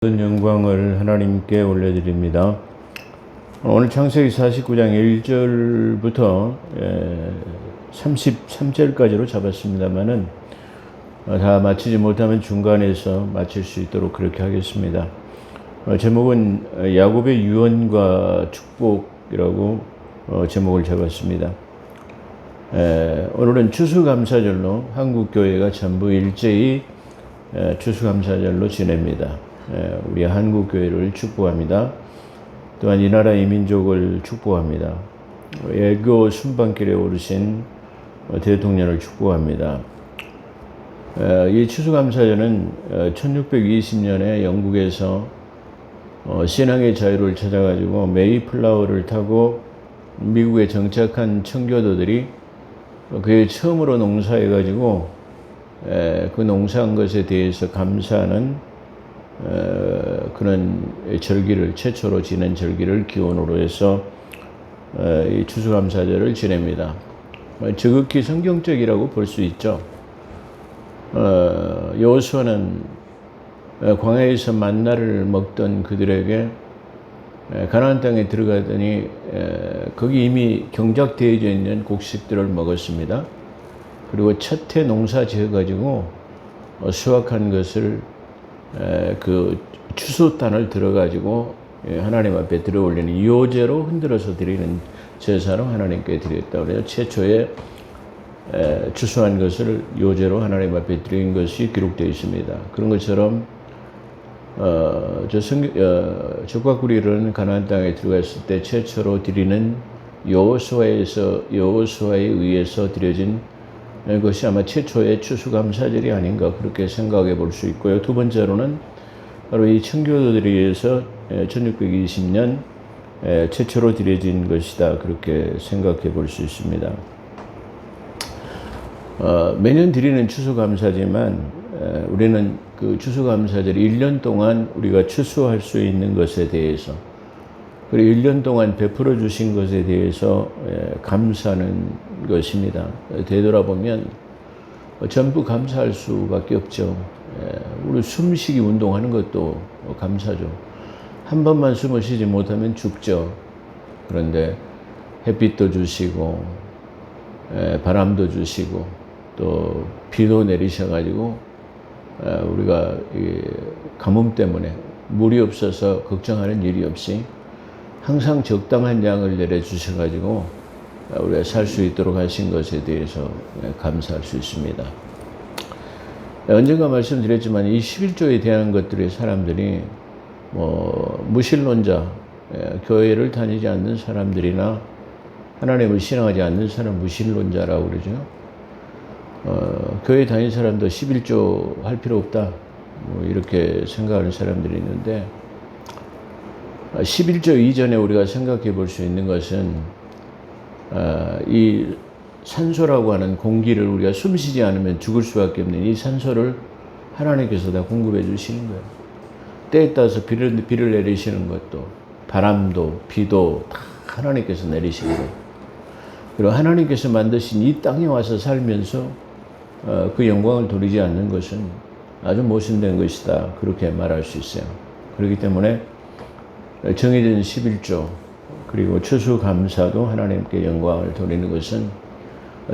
모든 영광을 하나님께 올려드립니다. 오늘 창세기 49장 1절부터 33절까지로 잡았습니다만은 다 마치지 못하면 중간에서 마칠 수 있도록 그렇게 하겠습니다. 제목은 야곱의 유언과 축복이라고 제목을 잡았습니다. 오늘은 추수감사절로 한국교회가 전부 일제히 추수감사절로 지냅니다. 우리 한국교회를 축복합니다. 또한 이 나라 이민족을 축복합니다. 애교 순방길에 오르신 대통령을 축복합니다. 이 추수감사절은 1620년에 영국에서 신앙의 자유를 찾아가지고 메이플라워를 타고 미국에 정착한 청교도들이 그의 처음으로 농사해가지고 그 농사한 것에 대해서 감사하는 그런 절기를 최초로 지낸 절기를 기원으로 해서 이 추수감사절을 지냅니다. 지극히 성경적이라고 볼 수 있죠. 여호수아는 광야에서 만나를 먹던 그들에게 가나안 땅에 들어가더니 거기 이미 경작되어져 있는 곡식들을 먹었습니다. 그리고 첫 해 농사 지어가지고 수확한 것을 그 추수단을 들어가지고 하나님 앞에 들어올리는 요제로 흔들어서 드리는 제사로 하나님께 드렸다고 그래요. 최초에 추수한 것을 요제로 하나님 앞에 드린 것이 기록되어 있습니다. 그런 것처럼 적과구리는 가나안 땅에 들어갔을 때 최초로 드리는 여호수아에 의해서 드려진 것이 아마 최초의 추수감사절이 아닌가 그렇게 생각해 볼 수 있고요. 두 번째로는 바로 이 청교도들에 의해서 1620년 최초로 드려진 것이다 그렇게 생각해 볼 수 있습니다. 매년 드리는 추수감사지만 우리는 그 추수감사절 1년 동안 우리가 추수할 수 있는 것에 대해서 그리고 1년 동안 베풀어 주신 것에 대해서 감사하는 것입니다. 되돌아보면 전부 감사할 수밖에 없죠. 우리 숨쉬기 운동하는 것도 감사죠. 한 번만 숨을 쉬지 못하면 죽죠. 그런데 햇빛도 주시고 바람도 주시고 또 비도 내리셔가지고 우리가 가뭄 때문에 물이 없어서 걱정하는 일이 없이 항상 적당한 양을 내려주셔가지고 우리가 살 수 있도록 하신 것에 대해서 감사할 수 있습니다. 언젠가 말씀드렸지만 이 11조에 대한 것들의 사람들이 무신론자, 교회를 다니지 않는 사람들이나 하나님을 신앙하지 않는 사람 무신론자라고 그러죠. 교회 다니는 사람도 11조 할 필요 없다 이렇게 생각하는 사람들이 있는데 11조 이전에 우리가 생각해 볼 수 있는 것은 이 산소라고 하는 공기를 우리가 숨쉬지 않으면 죽을 수밖에 없는 이 산소를 하나님께서 다 공급해 주시는 거예요. 때에 따라서 비를 내리시는 것도 바람도 비도 다 하나님께서 내리시는 거예요. 그리고 하나님께서 만드신 이 땅에 와서 살면서 그 영광을 돌리지 않는 것은 아주 모순된 것이다 그렇게 말할 수 있어요. 그렇기 때문에 정해진 11조 그리고 추수감사도 하나님께 영광을 돌리는 것은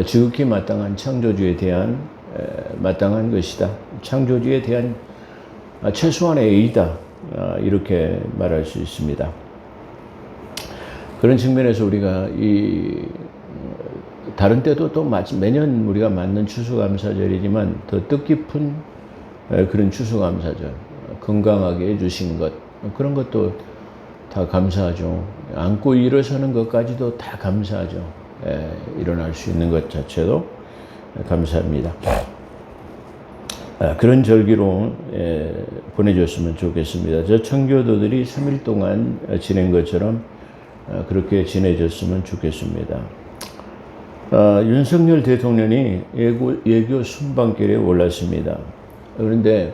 지극히 마땅한 창조주에 대한 마땅한 것이다. 창조주에 대한 최소한의 예의다 이렇게 말할 수 있습니다. 그런 측면에서 우리가 다른 때도 또 매년 우리가 맞는 추수감사절이지만 더 뜻깊은 그런 추수감사절 건강하게 해주신 것 그런 것도 다 감사하죠. 안고 일어서는 것까지도 다 감사하죠. 일어날 수 있는 것 자체도 감사합니다. 그런 절기로 보내줬으면 좋겠습니다. 저 청교도들이 3일 동안 지낸 것처럼 그렇게 지내줬으면 좋겠습니다. 윤석열 대통령이 외교 순방길에 올랐습니다. 그런데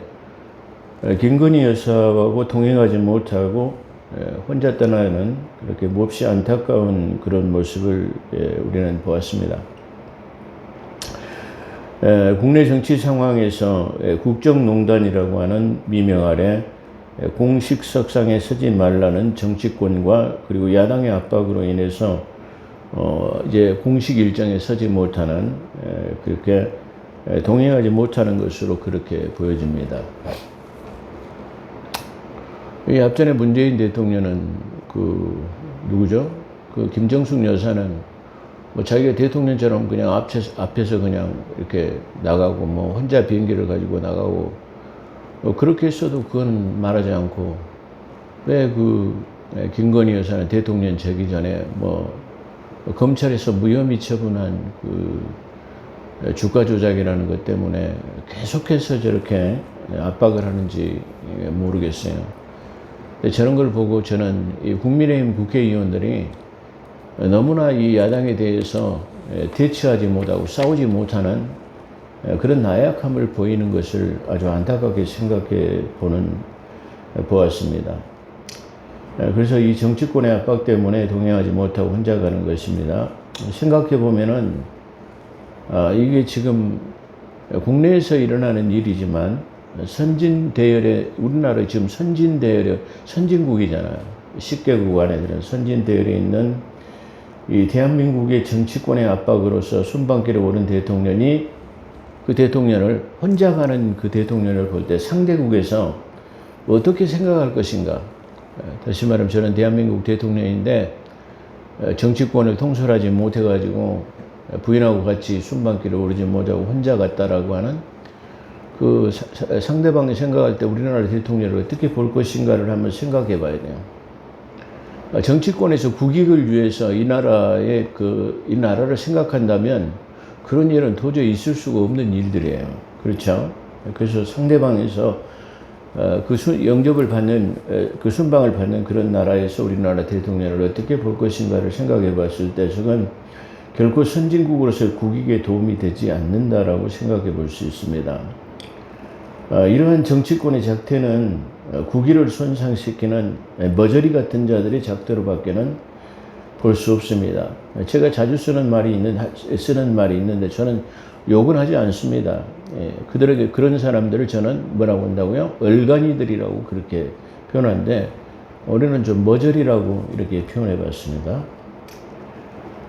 김건희 여사하고 동행하지 못하고 혼자 떠나는 그렇게 몹시 안타까운 그런 모습을 우리는 보았습니다. 국내 정치 상황에서 국정농단이라고 하는 미명 아래 공식 석상에 서지 말라는 정치권과 그리고 야당의 압박으로 인해서 이제 공식 일정에 서지 못하는 그렇게 동행하지 못하는 것으로 그렇게 보여집니다. 이 앞전에 문재인 대통령은 그 누구죠? 그 김정숙 여사는 뭐 자기가 대통령처럼 그냥 앞에서 그냥 이렇게 나가고 뭐 혼자 비행기를 가지고 나가고 그렇게 했어도 그건 말하지 않고 왜 그 김건희 여사는 대통령 되기 전에 뭐 검찰에서 무혐의 처분한 그 주가 조작이라는 것 때문에 계속해서 저렇게 압박을 하는지 모르겠어요. 저런 걸 보고 저는 이 국민의힘 국회의원들이 너무나 이 야당에 대해서 대처하지 못하고 싸우지 못하는 그런 나약함을 보이는 것을 아주 안타깝게 생각해 보았습니다. 그래서 이 정치권의 압박 때문에 동행하지 못하고 혼자 가는 것입니다. 생각해 보면은 이게 지금 국내에서 일어나는 일이지만 우리나라 지금 선진국이잖아요. 10개국 안에 들은 선진대열에 있는 이 대한민국의 정치권의 압박으로서 순방길에 오른 대통령이 그 대통령을 혼자 가는 그 대통령을 볼 때 상대국에서 어떻게 생각할 것인가. 다시 말하면 저는 대한민국 대통령인데 정치권을 통솔하지 못해가지고 부인하고 같이 순방길에 오르지 못하고 혼자 갔다라고 하는 그 상대방이 생각할 때 우리나라 대통령을 어떻게 볼 것인가를 한번 생각해 봐야 돼요. 정치권에서 국익을 위해서 이 나라를 생각한다면 그런 일은 도저히 있을 수가 없는 일들이에요. 그렇죠? 그래서 상대방에서 영접을 받는, 순방을 받는 그런 나라에서 우리나라 대통령을 어떻게 볼 것인가를 생각해 봤을 때 저건 결코 선진국으로서의 국익에 도움이 되지 않는다라고 생각해 볼 수 있습니다. 이러한 정치권의 작태는 국위를 손상시키는 머저리 같은 자들의 작태로밖에는 볼 수 없습니다. 제가 자주 쓰는 말이 있는데 저는 욕은 하지 않습니다. 그들에게 그런 사람들을 저는 뭐라고 한다고요? 얼간이들이라고 그렇게 표현하는데 우리는 좀 머저리라고 이렇게 표현해 봤습니다.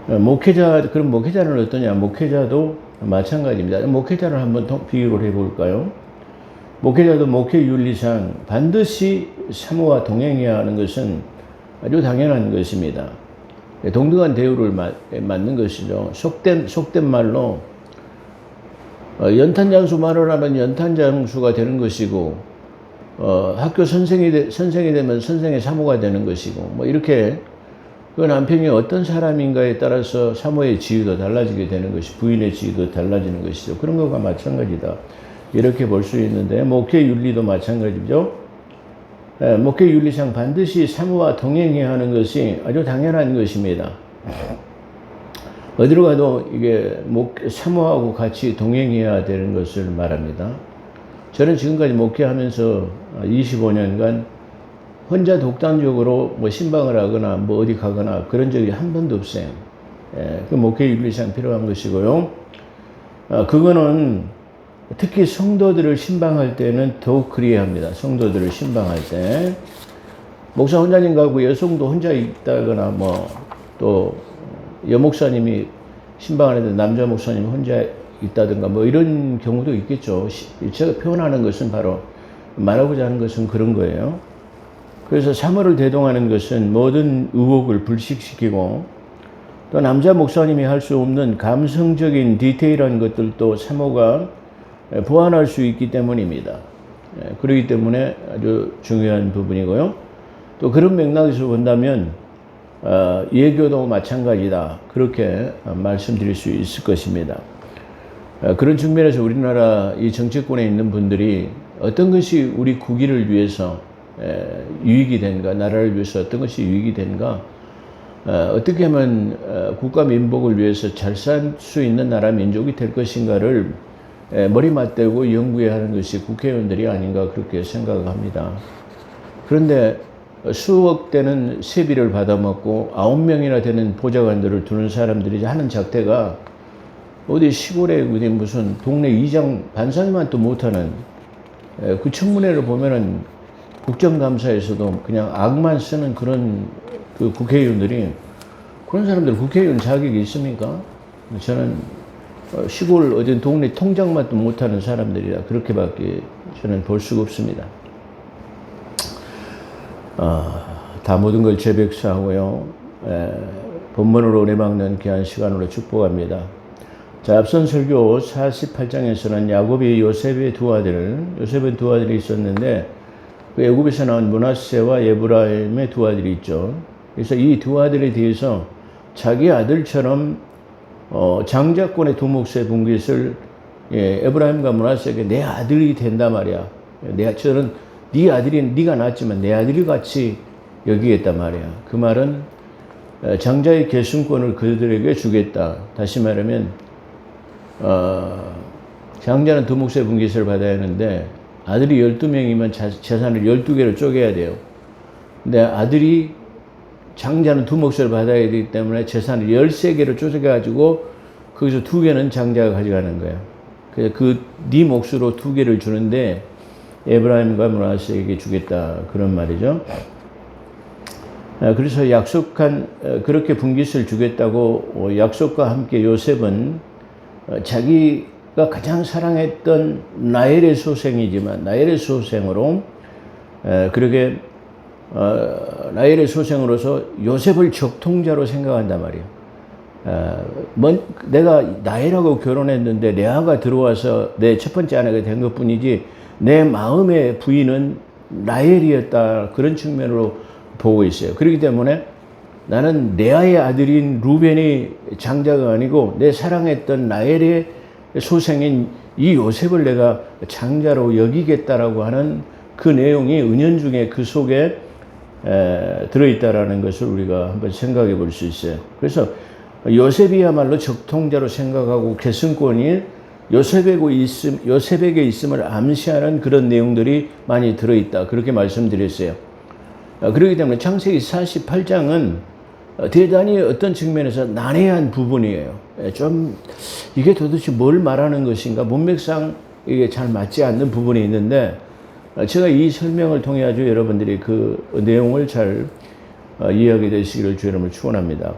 그럼 목회자는 어떠냐? 목회자도 마찬가지입니다. 목회자를 한번 비교를 해 볼까요? 목회자도 목회윤리상 반드시 사모와 동행해야 하는 것은 아주 당연한 것입니다. 동등한 대우를 맞는 것이죠. 속된 말로 연탄장수 마누라는 연탄장수가 되는 것이고 학교 선생이 되면 선생의 사모가 되는 것이고 뭐 이렇게 그 남편이 어떤 사람인가에 따라서 사모의 지위도 달라지게 되는 것이 부인의 지위도 달라지는 것이죠. 그런 것과 마찬가지다. 이렇게 볼 수 있는데 목회윤리도 마찬가지죠. 목회윤리상 반드시 사모와 동행해야 하는 것이 아주 당연한 것입니다. 어디로 가도 이게 사모하고 같이 동행해야 되는 것을 말합니다. 저는 지금까지 목회하면서 25년간 혼자 독단적으로 뭐 신방을 하거나 뭐 어디 가거나 그런 적이 한 번도 없어요. 그 목회윤리상 필요한 것이고요. 그거는 특히 성도들을 신방할 때는 더욱 그리해야 합니다. 성도들을 신방할 때 목사 혼자님 가고 여성도 혼자 있다거나 뭐 또 여목사님이 신방하는데 남자 목사님 혼자 있다든가 뭐 이런 경우도 있겠죠. 제가 표현하는 것은 바로 말하고자 하는 것은 그런 거예요. 그래서 사모를 대동하는 것은 모든 의혹을 불식시키고 또 남자 목사님이 할 수 없는 감성적인 디테일한 것들도 사모가 보완할 수 있기 때문입니다. 그렇기 때문에 아주 중요한 부분이고요. 또 그런 맥락에서 본다면 예교도 마찬가지다. 그렇게 말씀드릴 수 있을 것입니다. 그런 측면에서 우리나라 이 정치권에 있는 분들이 어떤 것이 우리 국위를 위해서 유익이 된가, 나라를 위해서 어떤 것이 유익이 된가, 어떻게 하면 국가 민복을 위해서 잘 살 수 있는 나라 민족이 될 것인가를 머리 맞대고 연구해야 하는 것이 국회의원들이 아닌가 그렇게 생각합니다. 그런데 수억 되는 세비를 받아먹고 9명이나 되는 보좌관들을 두는 사람들이 하는 작태가 어디 시골에 무슨 동네 이장 반상회만도 못하는 그 청문회를 보면은 국정감사에서도 그냥 악만 쓰는 그런 그 국회의원들이, 그런 사람들 국회의원 자격이 있습니까? 저는 시골 어딘 동네 통장만도 못하는 사람들이라 그렇게밖에 저는 볼 수가 없습니다. 다 모든 걸 재백수하고요. 본문으로 내막는 귀한 시간으로 축복합니다. 자, 앞선 설교 48장에서는 야곱이 요셉의 두 아들이 있었는데, 그 애굽에서 나온 므낫세와 에브라임의 두 아들이 있죠. 그래서 이 두 아들에 대해서 자기 아들처럼 장자권의 두 몫의 분깃을 에브라임과 므낫세에게 내 아들이 된단 말이야. 저는 네 아들이 네가 낳았지만 내 아들이 같이 여기겠단 말이야. 그 말은 장자의 계승권을 그들에게 주겠다. 다시 말하면 장자는 두 몫의 분깃을 받아야 하는데 아들이 12명이면 재산을 12개로 쪼개야 돼요. 근데 아들이 장자는 두 몫을 받아야 되기 때문에 재산을 13개로 쪼개가지고 거기서 2개는 장자가 가져가는 거예요. 그래서 네 몫으로 2개를 주는데 에브라임과 므낫세에게 주겠다. 그런 말이죠. 그래서 그렇게 분깃을 주겠다고 약속과 함께 요셉은 자기가 가장 사랑했던 라헬의 소생으로 그렇게 라헬의 소생으로서 요셉을 적통자로 생각한단 말이에요. 내가 라헬하고 결혼했는데 레아가 들어와서 내 첫 번째 아내가 된 것뿐이지 내 마음의 부인은 라헬이었다. 그런 측면으로 보고 있어요. 그렇기 때문에 나는 레아의 아들인 루벤이 장자가 아니고 내 사랑했던 라헬의 소생인 이 요셉을 내가 장자로 여기겠다라고 하는 그 내용이 은연중에 그 속에 들어있다라는 것을 우리가 한번 생각해 볼 수 있어요. 그래서 요셉이야말로 적통자로 생각하고 계승권이 요셉에게 있음을 암시하는 그런 내용들이 많이 들어있다. 그렇게 말씀드렸어요. 그렇기 때문에 창세기 48장은 대단히 어떤 측면에서 난해한 부분이에요. 좀 이게 도대체 뭘 말하는 것인가, 문맥상 이게 잘 맞지 않는 부분이 있는데, 제가 이 설명을 통해 아주 여러분들이 그 내용을 잘 이해하게 되시기를 주 여러분을 축원합니다.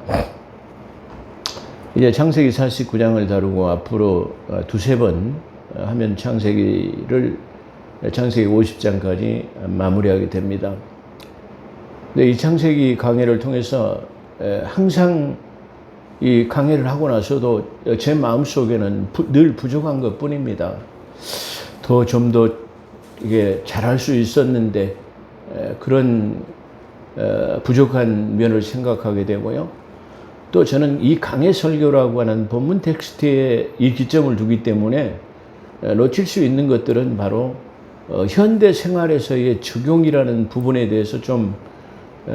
이제 창세기 49장을 다루고 앞으로 두세 번 하면 창세기 50장까지 마무리하게 됩니다. 근데 이 창세기 강해를 통해서 항상 이 강해를 하고 나서도 제 마음속에는 늘 부족한 것 뿐입니다. 좀 더 이게 잘할 수 있었는데 그런 부족한 면을 생각하게 되고요. 또 저는 이 강해 설교라고 하는 본문 텍스트에 이 기점을 두기 때문에 놓칠 수 있는 것들은 바로 현대 생활에서의 적용이라는 부분에 대해서 좀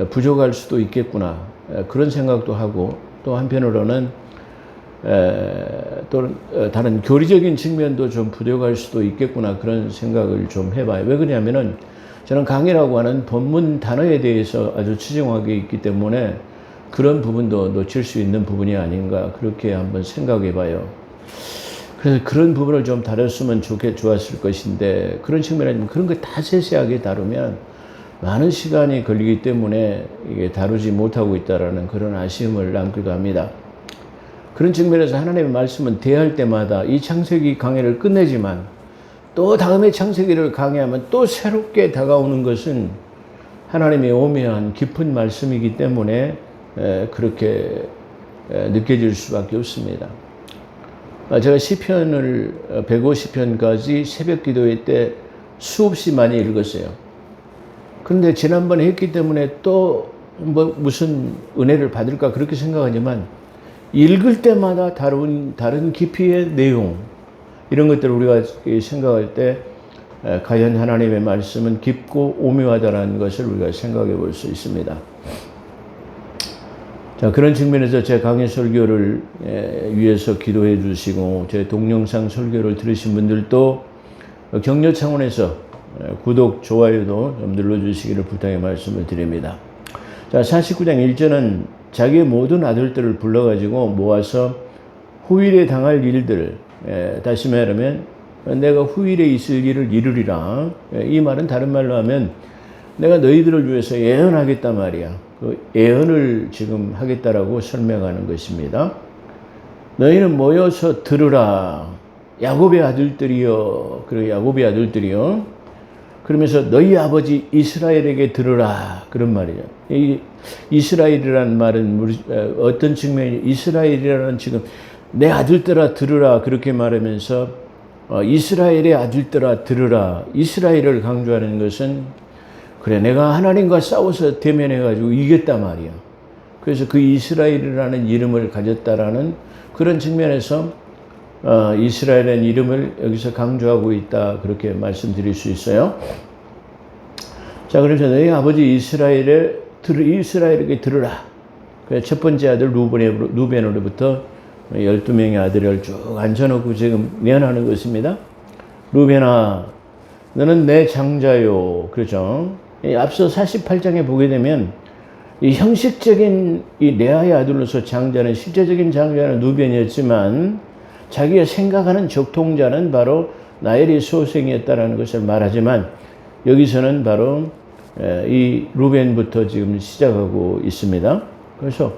부족할 수도 있겠구나, 그런 생각도 하고, 또 한편으로는 또 다른 교리적인 측면도 좀 부족할 수도 있겠구나, 그런 생각을 좀 해봐요. 왜 그러냐면은 저는 강해라고 하는 본문 단어에 대해서 아주 치중하게 있기 때문에 그런 부분도 놓칠 수 있는 부분이 아닌가, 그렇게 한번 생각해 봐요. 그래서 그런 부분을 좀 다뤘으면 좋았을 것인데, 그런 측면에는 그런 거 다 세세하게 다루면 많은 시간이 걸리기 때문에 이게 다루지 못하고 있다라는 그런 아쉬움을 남기도 합니다. 그런 측면에서 하나님의 말씀은 대할 때마다 이 창세기 강해를 끝내지만 또 다음에 창세기를 강해하면 또 새롭게 다가오는 것은 하나님의 오묘한 깊은 말씀이기 때문에 그렇게 느껴질 수밖에 없습니다. 제가 시편을 150편까지 새벽 기도회 때 수없이 많이 읽었어요. 그런데 지난번에 했기 때문에 또 무슨 은혜를 받을까 그렇게 생각하지만, 읽을 때마다 다른 깊이의 내용, 이런 것들을 우리가 생각할 때 과연 하나님의 말씀은 깊고 오묘하다는 것을 우리가 생각해 볼 수 있습니다. 자, 그런 측면에서 제 강해 설교를 위해서 기도해 주시고 제 동영상 설교를 들으신 분들도 격려 차원에서 구독, 좋아요도 좀 눌러주시기를 부탁의 말씀을 드립니다. 자, 49장 1절은 자기의 모든 아들들을 불러가지고 모아서 후일에 당할 일들을, 다시 말하면 내가 후일에 있을 일을 이루리라. 이 말은 다른 말로 하면 내가 너희들을 위해서 예언하겠단 말이야. 그 예언을 지금 하겠다라고 설명하는 것입니다. 너희는 모여서 들으라. 야곱의 아들들이여. 그리고 야곱의 아들들이여. 그러면서 너희 아버지 이스라엘에게 들으라. 그런 말이죠. 이 이스라엘이라는 말은 어떤 측면이 이스라엘이라는 지금 내 아들들아 들으라. 그렇게 말하면서 이스라엘의 아들들아 들으라. 이스라엘을 강조하는 것은 그래 내가 하나님과 싸워서 대면해가지고 이겼단 말이야. 그래서 그 이스라엘이라는 이름을 가졌다라는 그런 측면에서 이스라엘의 이름을 여기서 강조하고 있다. 그렇게 말씀드릴 수 있어요. 자, 그래서 너희 아버지 이스라엘에게 들으라. 첫 번째 아들 루벤으로부터 12명의 아들을 쭉 앉혀놓고 지금 예언하는 것입니다. 루벤아, 너는 내 장자요. 그렇죠? 앞서 48장에 보게 되면 이 형식적인 이 레아의 아들로서 장자는 실제적인 장자는 루벤이었지만 자기가 생각하는 적통자는 바로 나엘의 소생이었다라는 것을 말하지만 여기서는 바로 이 루벤부터 지금 시작하고 있습니다. 그래서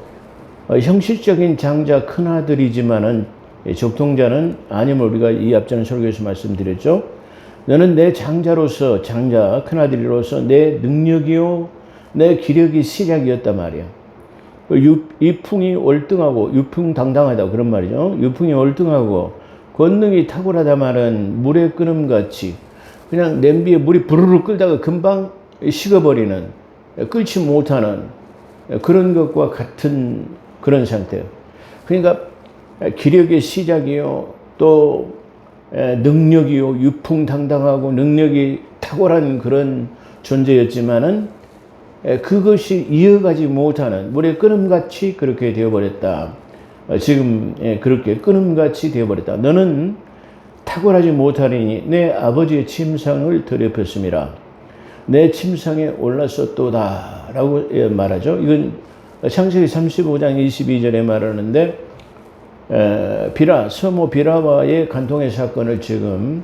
형식적인 장자 큰아들이지만은 적통자는 아님을 우리가 이 앞전에 설교에서 말씀드렸죠. 너는 내 장자로서 장자 큰아들로서 내 능력이요 내 기력이 시작이었단 말이야. 유풍이 월등하고 유풍당당하다 그런 말이죠. 유풍이 월등하고 권능이 탁월하다 말은 물의 끓음같이 그냥 냄비에 물이 부르르 끓다가 금방 식어버리는 끓지 못하는 그런 것과 같은 그런 상태예요. 그러니까 기력의 시작이요 또 능력이요 유풍당당하고 능력이 탁월한 그런 존재였지만은 그것이 이어가지 못하는 물의 끓음같이 그렇게 되어버렸다. 지금 그렇게 끓음같이 되어버렸다. 너는 탁월하지 못하리니 내 아버지의 침상을 더럽혔음이라. 내 침상에 올랐었도다 라고 말하죠. 이건 창세기 35장 22절에 말하는데 서모 비라와의 간통의 사건을 지금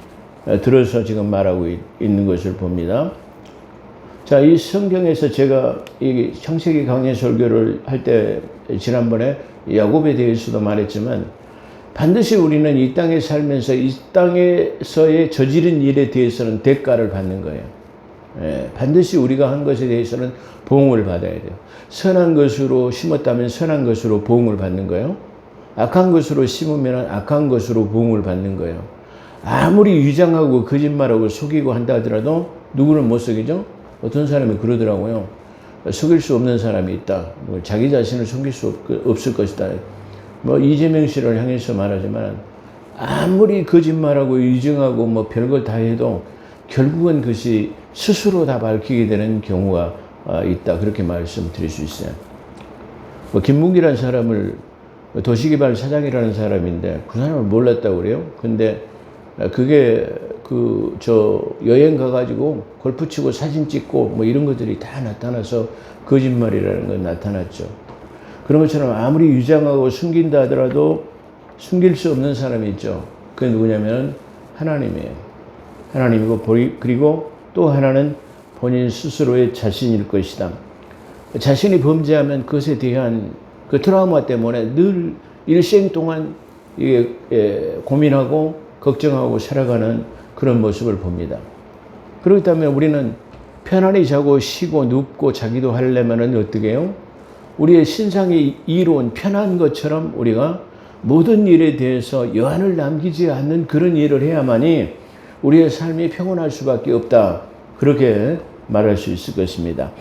들어서 지금 말하고 있는 것을 봅니다. 자, 이 성경에서 제가 이 창세기 강해 설교를 할 때 지난번에 야곱에 대해서도 말했지만 반드시 우리는 이 땅에 살면서 이 땅에서의 저지른 일에 대해서는 대가를 받는 거예요. 반드시 우리가 한 것에 대해서는 보응을 받아야 돼요. 선한 것으로 심었다면 선한 것으로 보응을 받는 거예요. 악한 것으로 심으면 악한 것으로 보응을 받는 거예요. 아무리 위장하고 거짓말하고 속이고 한다 하더라도 누구를 못 속이죠? 어떤 사람이 그러더라고요. 속일 수 없는 사람이 있다. 자기 자신을 속일 수 없을 것이다. 이재명 씨를 향해서 말하지만 아무리 거짓말하고 위증하고 별걸 다 해도 결국은 그것이 스스로 다 밝히게 되는 경우가 있다. 그렇게 말씀드릴 수 있어요. 김문기라는 사람을 도시개발 사장이라는 사람인데 그 사람을 몰랐다고 그래요. 근데 그게 여행 가가지고 골프 치고 사진 찍고 이런 것들이 다 나타나서 거짓말이라는 건 나타났죠. 그런 것처럼 아무리 위장하고 숨긴다 하더라도 숨길 수 없는 사람이 있죠. 그게 누구냐면 하나님이에요. 하나님이고 그리고 또 하나는 본인 스스로의 자신일 것이다. 자신이 범죄하면 그것에 대한 그 트라우마 때문에 늘 일생 동안 고민하고 걱정하고 살아가는 그런 모습을 봅니다. 그렇기 때문에 우리는 편안히 자고 쉬고 눕고 자기도 하려면 어떻게 해요? 우리의 신상이 이로운 편한 것처럼 우리가 모든 일에 대해서 여한을 남기지 않는 그런 일을 해야만이 우리의 삶이 평온할 수밖에 없다. 그렇게 말할 수 있을 것입니다.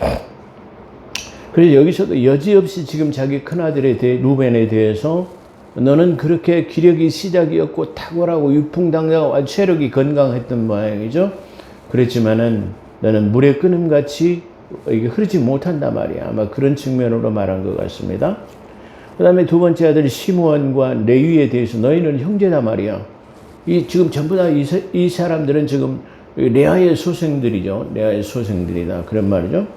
그래서 여기서도 여지없이 지금 자기 큰아들에 대해 루벤에 대해서 너는 그렇게 기력이 시작이었고 탁월하고 유풍당당하고 아주 체력이 건강했던 모양이죠. 그랬지만은 너는 물의 끓음같이 이게 흐르지 못한단 말이야. 아마 그런 측면으로 말한 것 같습니다. 그 다음에 두 번째 아들 시므온과 레위에 대해서 너희는 형제다 말이야. 지금 전부 다 이 사람들은 지금 레아의 소생들이죠. 레아의 소생들이다. 그런 말이죠.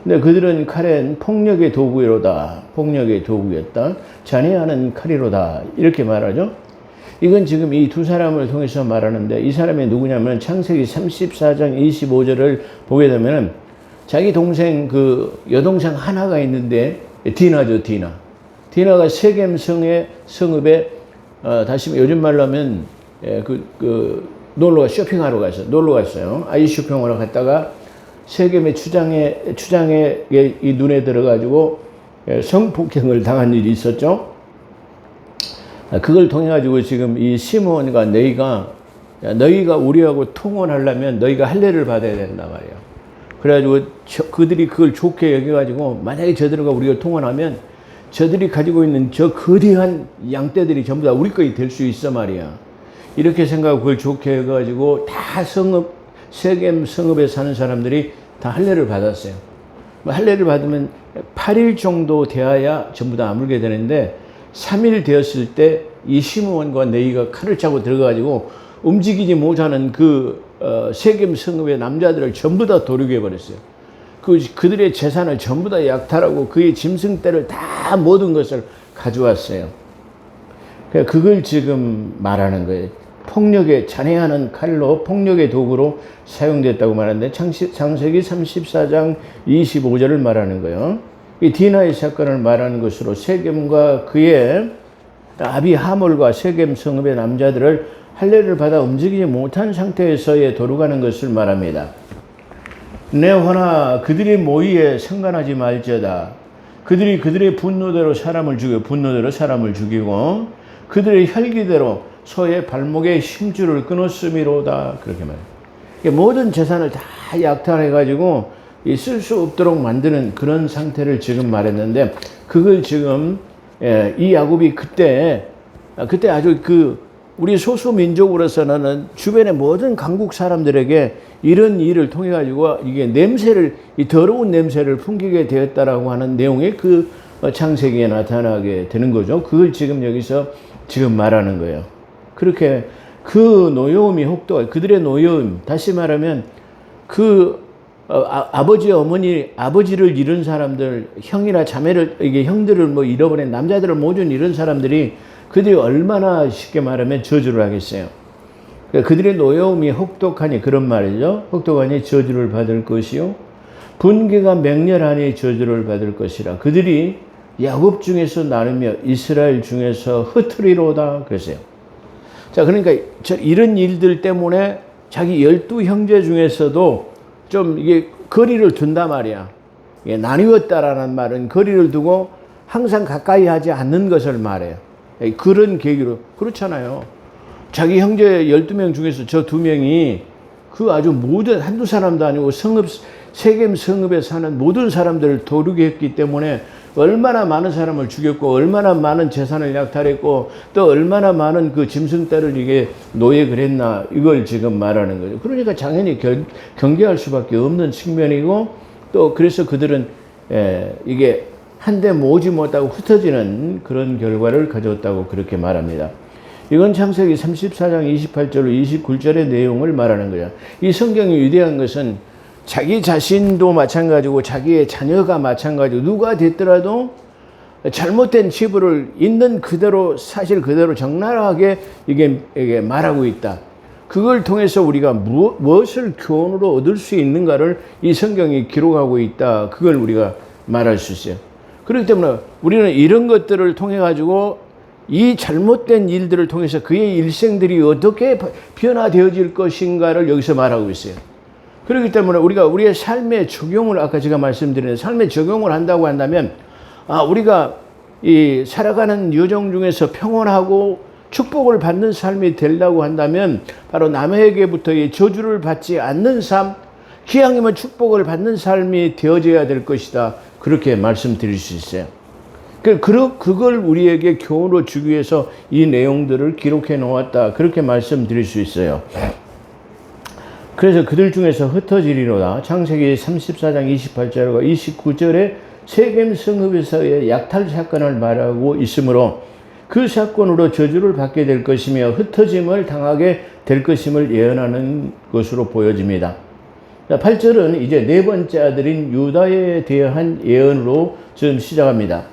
근데 그들은 칼은 폭력의 도구로다. 폭력의 도구였다. 자네하는 칼이로다. 이렇게 말하죠. 이건 지금 이 두 사람을 통해서 말하는데 이 사람이 누구냐면 창세기 34장 25절을 보게 되면 자기 동생 그 여동생 하나가 있는데 디나죠, 디나. 디나가 세겜 성읍에 다시 요즘 말로 하면 쇼핑하러 갔어요. 놀러 갔어요. 아이 쇼핑하러 갔다가 세겜의 추장의 이 눈에 들어가지고 성폭행을 당한 일이 있었죠. 그걸 통해 가지고 지금 이 시므온과 너희가 우리하고 통혼하려면 너희가 할례를 받아야 된단 말이에요. 그래가지고 그들이 그걸 좋게 여겨가지고 만약에 저들과 우리가 통혼하면 저들이 가지고 있는 저 거대한 양떼들이 전부 다 우리 거이 될 수 있어 말이야. 이렇게 생각하고 그걸 좋게 여겨가지고 다 세겜 성읍에 사는 사람들이 다 할례를 받았어요. 할례를 받으면 8일 정도 되어야 전부 다 아물게 되는데 3일 되었을 때 이 시므온과 네이가 칼을 차고 들어가가지고 움직이지 못하는 세겜 성읍의 남자들을 전부 다 도륙해 버렸어요. 그들의 재산을 전부 다 약탈하고 그의 짐승떼를 다 모든 것을 가져왔어요. 그걸 지금 말하는 거예요. 폭력에 잔해하는 칼로 폭력의 도구로 사용됐다고 말하는데 창세기 34장 25절을 말하는 거예요. 이 디나의 사건을 말하는 것으로 세겜과 그의 아비 하몰과 세겜 성읍의 남자들을 할례를 받아 움직이지 못한 상태에서의 도륙하는 것을 말합니다. 내 화나 그들의 모의에 상관하지 말지어다. 그들이 그들의 분노대로 사람을 죽이고 그들의 혈기대로 소의 발목에 힘줄을 끊었음이로다. 그렇게 말해요. 모든 재산을 다 약탈해가지고 쓸 수 없도록 만드는 그런 상태를 지금 말했는데 그걸 지금 이 야곱이 그때 아주 우리 소수민족으로서는 주변의 모든 강국 사람들에게 이런 일을 통해 가지고 이게 이 더러운 냄새를 풍기게 되었다라고 하는 내용의 창세기에 나타나게 되는 거죠. 그걸 지금 여기서 지금 말하는 거예요. 그렇게 노여움이 그들의 노여움, 다시 말하면 아버지, 어머니, 아버지를 잃은 사람들, 형이나 자매를, 형들을 잃어버린 남자들을 모두 잃은 사람들이 그들이 얼마나 쉽게 말하면 저주를 하겠어요. 그들의 노여움이 혹독하니, 그런 말이죠. 혹독하니 저주를 받을 것이요. 분개가 맹렬하니 저주를 받을 것이라. 그들이 야곱 중에서 나누며 이스라엘 중에서 흩으리로다. 그랬어요. 자, 그러니까 이런 일들 때문에 자기 12형제 중에서도 좀 이게 거리를 둔단 말이야. 나뉘었다라는 말은 거리를 두고 항상 가까이 하지 않는 것을 말해요. 그런 계기로. 그렇잖아요. 자기 형제 12명 중에서 저 2명이 아주 모든 한두 사람도 아니고 세겜 성읍에 사는 모든 사람들을 도륙했기 때문에 얼마나 많은 사람을 죽였고 얼마나 많은 재산을 약탈했고 또 얼마나 많은 짐승떼를 이게 노예를 했나 이걸 지금 말하는 거죠. 그러니까 당연히 경계할 수밖에 없는 측면이고 또 그래서 그들은 이게 한데 모으지 못하고 흩어지는 그런 결과를 가져왔다고 그렇게 말합니다. 이건 창세기 34장 28절 29절의 내용을 말하는 거예요. 이 성경이 위대한 것은 자기 자신도 마찬가지고 자기의 자녀가 마찬가지고 누가 됐더라도 잘못된 치부를 있는 그대로 사실 그대로 적나라하게 이게 말하고 있다. 그걸 통해서 우리가 무엇을 교훈으로 얻을 수 있는가를 이 성경이 기록하고 있다. 그걸 우리가 말할 수 있어요. 그렇기 때문에 우리는 이런 것들을 통해 가지고 이 잘못된 일들을 통해서 그의 일생들이 어떻게 변화되어질 것인가를 여기서 말하고 있어요. 그렇기 때문에 우리가 우리의 삶의 적용을 아까 제가 말씀드린 삶의 적용을 한다고 한다면 우리가 이 살아가는 여정 중에서 평온하고 축복을 받는 삶이 되려고 한다면 바로 남에게부터 이 저주를 받지 않는 삶, 기왕이면 축복을 받는 삶이 되어져야 될 것이다. 그렇게 말씀드릴 수 있어요. 그걸 우리에게 교훈으로 주기 위해서 이 내용들을 기록해 놓았다. 그렇게 말씀드릴 수 있어요. 그래서 그들 중에서 흩어지리로다. 창세기 34장 28절과 29절에 세겜 성읍에서의 약탈 사건을 말하고 있으므로 그 사건으로 저주를 받게 될 것이며 흩어짐을 당하게 될 것임을 예언하는 것으로 보여집니다. 8절은 이제 네 번째 아들인 유다에 대한 예언으로 지금 시작합니다.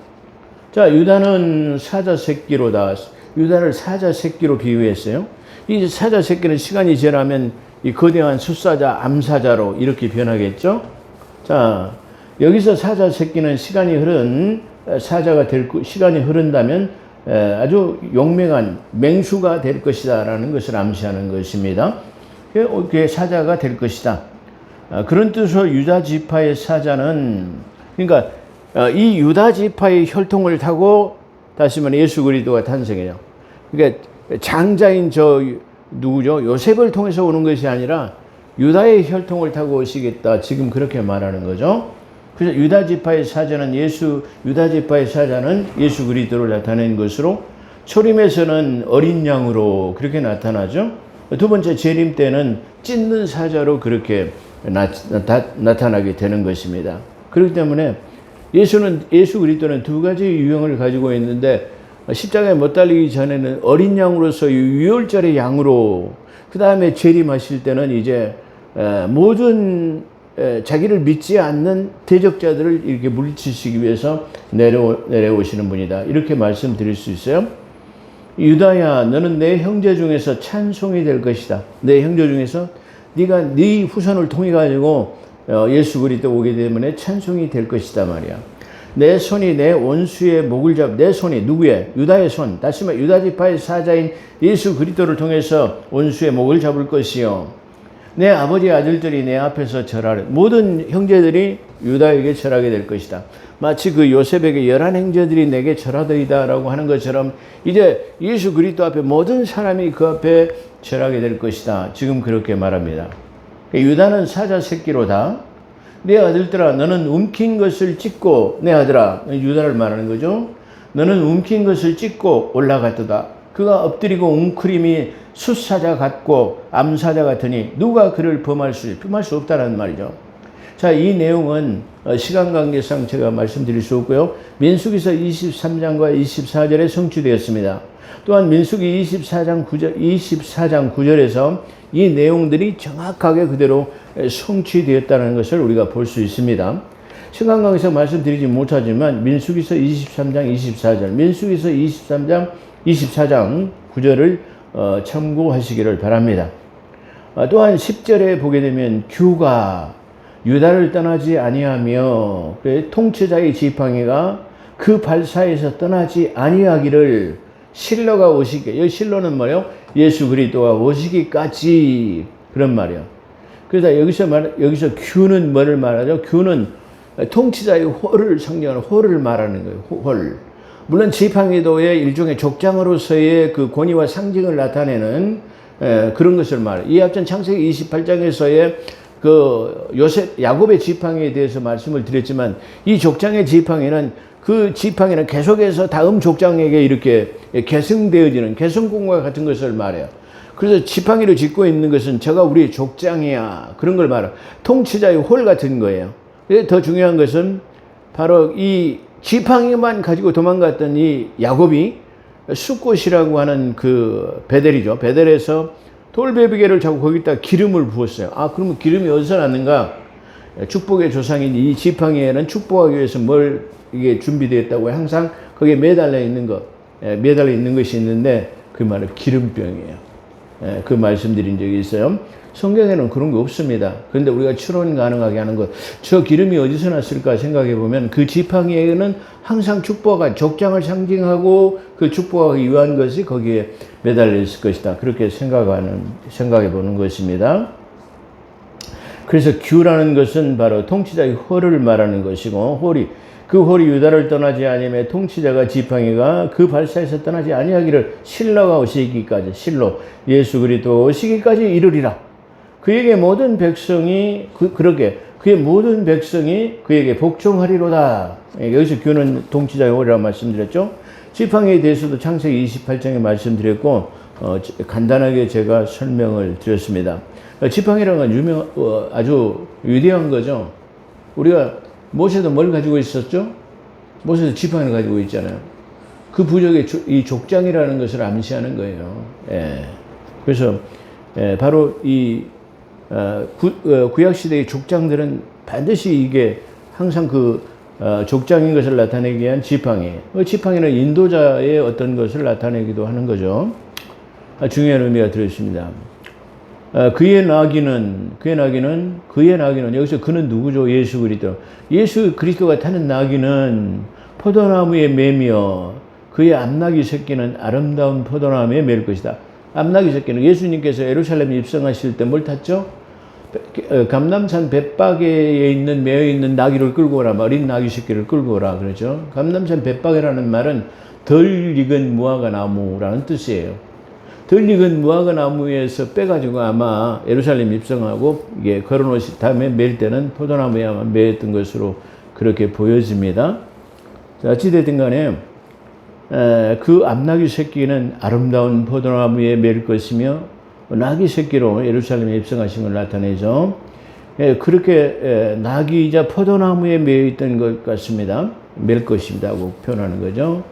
자, 유다는 사자 새끼로다. 유다를 사자 새끼로 비유했어요. 이 사자 새끼는 시간이 지나면 이 거대한 숫사자, 암사자로 이렇게 변하겠죠. 자, 여기서 사자 새끼는 시간이 흐른다면 아주 용맹한 맹수가 될 것이다 라는 것을 암시하는 것입니다. 그게 사자가 될 것이다. 그런 뜻으로 유다 지파의 사자는, 그러니까 이 유다 지파의 혈통을 타고 다시 말해 예수 그리스도가 탄생해요. 그러니까 장자인 누구죠? 요셉을 통해서 오는 것이 아니라 유다의 혈통을 타고 오시겠다. 지금 그렇게 말하는 거죠. 그래서 유다 지파의 사자는 예수 그리스도를 나타낸 것으로, 초림에서는 어린 양으로 그렇게 나타나죠. 두 번째 재림 때는 찢는 사자로 그렇게 나타나게 되는 것입니다. 그렇기 때문에 예수 그리스도는 두 가지 유형을 가지고 있는데, 십자가에 못 달리기 전에는 어린 양으로서 유월절의 양으로, 그 다음에 재림하실 때는 이제 모든 자기를 믿지 않는 대적자들을 이렇게 물리치시기 위해서 내려오시는 분이다. 이렇게 말씀드릴 수 있어요. 유다야, 너는 내 형제 중에서 찬송이 될 것이다. 내 형제 중에서 네가 네 후손을 통해 가지고 예수 그리스도 오게 되면 찬송이 될 것이다 말이야. 내 손이 내 원수의 목을 내 손이 누구의? 유다의 손. 다시 말해 유다 지파의 사자인 예수 그리스도를 통해서 원수의 목을 잡을 것이요. 내 아버지 아들들이 내 앞에서 절하리. 모든 형제들이 유다에게 절하게 될 것이다. 마치 그 요셉에게 11 형제들이 내게 절하더이다 라고 하는 것처럼 이제 예수 그리스도 앞에 모든 사람이 그 앞에 절하게 될 것이다. 지금 그렇게 말합니다. 유다는 사자 새끼로다. 내 아들들아, 너는 움킨 것을 찢고, 내 아들아, 유다를 말하는 거죠. 너는 움킨 것을 찢고 올라갔도다. 그가 엎드리고 웅크림이 숫사자 같고 암사자 같으니 누가 그를 범할 수 없다는 말이죠. 자, 이 내용은 시간 관계상 제가 말씀드릴 수 없고요. 민수기서 23장과 24절에 성취되었습니다. 또한 민수기 24장 9절에서 이 내용들이 정확하게 그대로 성취되었다는 것을 우리가 볼 수 있습니다. 시간 관계상 말씀드리지 못하지만 민수기서 23장 24절, 민수기서 24장 9절을 참고하시기를 바랍니다. 또한 10절에 보게 되면 규가 유다를 떠나지 아니하며 통치자의 지팡이가 그 발사에서 떠나지 아니하기를 실로가 오시게, 여기 실로는 뭐예요? 예수 그리스도가 오시기까지, 그런 말이에요. 그래서 여기서 규는 뭐를 말하죠? 규는 통치자의 홀을 상징하는 홀을 말하는 거예요. 홀. 물론 지팡이도의 일종의 족장으로서의 그 권위와 상징을 나타내는 그런 것을 말해요. 이에 앞전 창세기 28장에서의 그 야곱의 지팡이에 대해서 말씀을 드렸지만, 이 족장의 지팡이는 계속해서 다음 족장에게 이렇게 계승되어지는 계승공과 같은 것을 말해요. 그래서 지팡이를 짚고 있는 것은 저가 우리의 족장이야, 그런 걸 말해요. 통치자의 홀 같은 거예요. 더 중요한 것은 바로 이 지팡이만 가지고 도망갔던 이 야곱이 숫꽃이라고 하는 그 베델이죠. 베델에서 돌베개를 잡고 거기다 기름을 부었어요. 그러면 기름이 어디서 났는가? 축복의 조상인 이 지팡이에는 축복하기 위해서 이게 준비되었다고 항상 거기에 매달려 있는 것이 있는데, 그 말은 기름병이에요. 그 말씀드린 적이 있어요. 성경에는 그런 거 없습니다. 그런데 우리가 추론 가능하게 하는 것, 저 기름이 어디서 났을까 생각해 보면 그 지팡이에는 항상 족장을 상징하고 그 축복하기 위한 것이 거기에 매달려 있을 것이다. 그렇게 생각해 보는 것입니다. 그래서 규라는 것은 바로 통치자의 홀을 말하는 것이고, 그 홀이 유다를 떠나지 아니하며 통치자가 지팡이가 그 발사에서 떠나지 아니하기를 실로가 오시기까지, 실로 예수 그리스도 오시기까지 이르리라. 그의 모든 백성이 그에게 복종하리로다. 여기서 규는 통치자의 홀이라고 말씀드렸죠. 지팡이에 대해서도 창세기 28장에 말씀드렸고, 간단하게 제가 설명을 드렸습니다. 지팡이라는 건 아주 위대한 거죠. 우리가 모세도 뭘 가지고 있었죠? 모세도 지팡이를 가지고 있잖아요. 그 부족의 이 족장이라는 것을 암시하는 거예요. 그래서 바로 이 구약시대의 족장들은 반드시 이게 항상 족장인 것을 나타내기 위한 지팡이. 지팡이는 인도자의 어떤 것을 나타내기도 하는 거죠. 중요한 의미가 들어있습니다. 그의 나귀는 여기서 그는 누구죠? 예수 그리스도. 예수 그리스도가 타는 나귀는 포도나무에 매며 그의 암나귀 새끼는 아름다운 포도나무에 매일 것이다. 암나귀 새끼는 예수님께서 예루살렘에 입성하실 때 뭘 탔죠? 감람산 벳박에 있는 매어 있는 나귀를 끌고 오라. 어린 나귀 새끼를 끌고 오라 그러죠. 감람산 벳박이라는 말은 덜 익은 무화과 나무라는 뜻이에요. 덜 익은 무화과 나무에서 빼가지고 아마 예루살렘 입성하고 이게 걸어놓으신 다음에 매일 때는 포도나무에 아마 매였던 것으로 그렇게 보여집니다. 자, 어찌됐든 간에 그 암나귀 새끼는 아름다운 포도나무에 매일 것이며 나귀 새끼로 예루살렘에 입성하신 걸 나타내죠. 그렇게 나귀이자 포도나무에 매여 있던 것 같습니다. 맬 것입니다 하고 표현하는 거죠.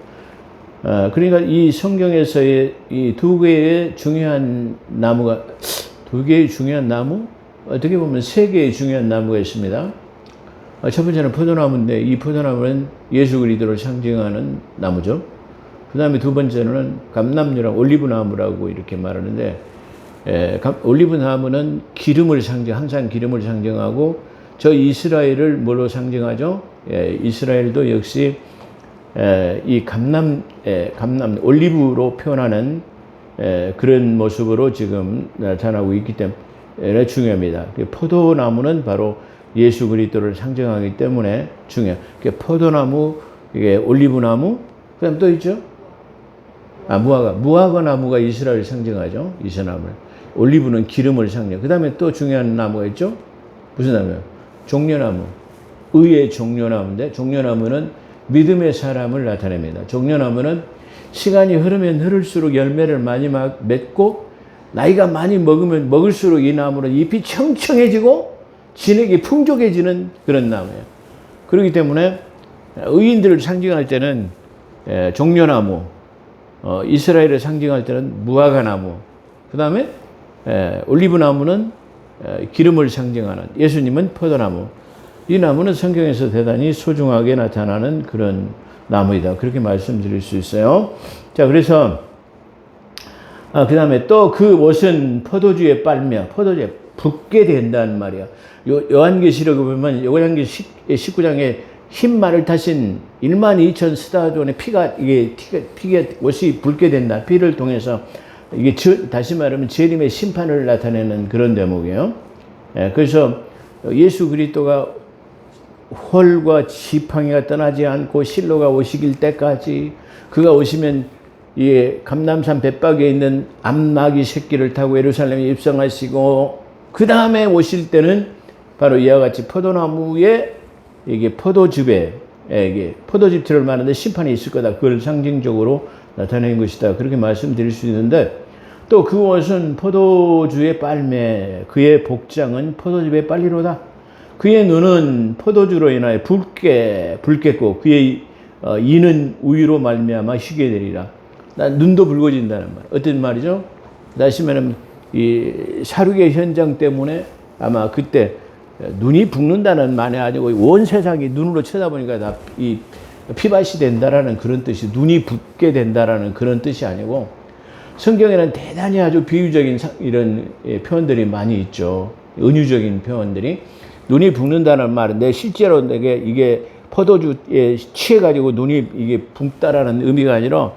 그러니까 이 성경에서의 이 두 개의 중요한 나무가, 두 개의 중요한 나무? 어떻게 보면 세 개의 중요한 나무가 있습니다. 첫 번째는 포도나무인데 이 포도나무는 예수 그리스도를 상징하는 나무죠. 그 다음에 두 번째는 감람류랑 올리브나무라고 이렇게 말하는데, 올리브나무는 기름을 항상 기름을 상징하고, 저 이스라엘을 뭘로 상징하죠? 이스라엘도 역시 이 감람, 올리브로 표현하는 그런 모습으로 지금 나타나고 있기 때문에 중요합니다. 포도나무는 바로 예수 그리스도를 상징하기 때문에 중요해요. 포도나무, 올리브나무, 그 다음 또 있죠? 무화과 나무가 이스라엘을 상징하죠. 이스라엘을. 올리브는 기름을 상징. 그 다음에 또 중요한 나무가 있죠? 무슨 나무예요? 종려나무. 의의 종려나무인데, 종려나무는 믿음의 사람을 나타냅니다. 종려나무는 시간이 흐르면 흐를수록 열매를 많이 맺고, 나이가 많이 먹으면 먹을수록 이 나무는 잎이 청청해지고 진액이 풍족해지는 그런 나무예요. 그렇기 때문에 의인들을 상징할 때는 종려나무, 이스라엘을 상징할 때는 무화과나무, 그 다음에 올리브나무는 기름을 상징하는, 예수님은 포도나무. 이 나무는 성경에서 대단히 소중하게 나타나는 그런 나무이다. 그렇게 말씀드릴 수 있어요. 자, 그래서 그 다음에 또 그 옷은 포도주에 빨며 포도주에 붓게 된다는 말이야. 요한계시록에 보면 요한계시록 19장에 흰 말을 타신 12,000 스타존의 피가 옷이 붉게 된다. 피를 통해서 이게 다시 말하면 재림의 심판을 나타내는 그런 대목이에요. 그래서 예수 그리스도가 홀과 지팡이가 떠나지 않고 실로가 오시길 때까지, 그가 오시면 이 감람산 벳박에 있는 암나귀 새끼를 타고 예루살렘에 입성하시고, 그 다음에 오실 때는 바로 이와 같이 포도나무에 이게 포도즙에 이게 포도즙들을 말하는데 심판이 있을 거다. 그걸 상징적으로 나타낸 것이다. 그렇게 말씀드릴 수 있는데, 또 그 옷은 포도주의 빨매, 그의 복장은 포도즙의 빨리로다. 그의 눈은 포도주로 인하여 붉겠고 그의 이는 우유로 말미암아 희게 되리라. 눈도 붉어진다는 말. 어떤 말이죠? 다시면은 이 사륙의 현장 때문에 아마 그때 눈이 붓는다는 말이 아니고 온 세상이 눈으로 쳐다보니까 다 이 피밭이 된다라는 그런 뜻이, 눈이 붓게 된다라는 그런 뜻이 아니고, 성경에는 대단히 아주 비유적인 이런 표현들이 많이 있죠. 은유적인 표현들이. 눈이 붓는다는 말인데 실제로 이게 포도주에 취해가지고 눈이 이게 붓다라는 의미가 아니라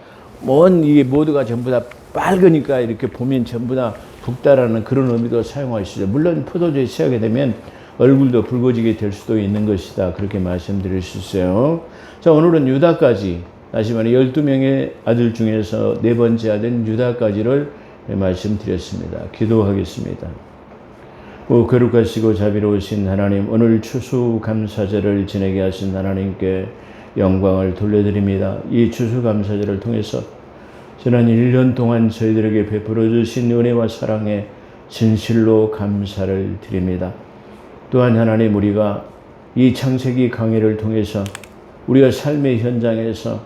이게 모두가 전부 다 빨으니까 이렇게 보면 전부 다 붓다라는 그런 의미도 사용할 수 있어요. 물론 포도주에 취하게 되면 얼굴도 붉어지게 될 수도 있는 것이다. 그렇게 말씀드릴 수 있어요. 자, 오늘은 유다까지, 다시 말해 12명의 아들 중에서 네 번째 아들 유다까지를 말씀드렸습니다. 기도하겠습니다. 오 거룩하시고 자비로우신 하나님, 오늘 추수감사절을 지내게 하신 하나님께 영광을 돌려드립니다. 이 추수감사절을 통해서 지난 1년 동안 저희들에게 베풀어 주신 은혜와 사랑에 진실로 감사를 드립니다. 또한 하나님, 우리가 이 창세기 강해를 통해서 우리가 삶의 현장에서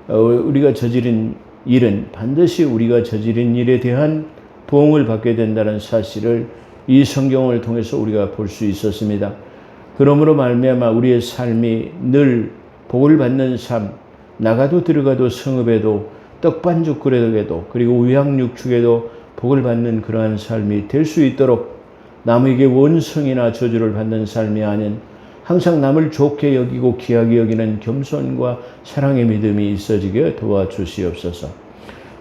우리가 저지른 일은 반드시 우리가 저지른 일에 대한 보응을 받게 된다는 사실을 이 성경을 통해서 우리가 볼 수 있었습니다. 그러므로 말미암아 우리의 삶이 늘 복을 받는 삶, 나가도 들어가도 성읍에도 떡반죽거리에도 그리고 우양육축에도 복을 받는 그러한 삶이 될 수 있도록 남에게 원성이나 저주를 받는 삶이 아닌 항상 남을 좋게 여기고 귀하게 여기는 겸손과 사랑의 믿음이 있어지게 도와주시옵소서.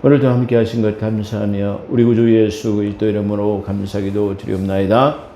오늘도 함께 하신 것 감사하며 우리 구주 예수 그리스도 이름으로 감사기도 드리옵나이다.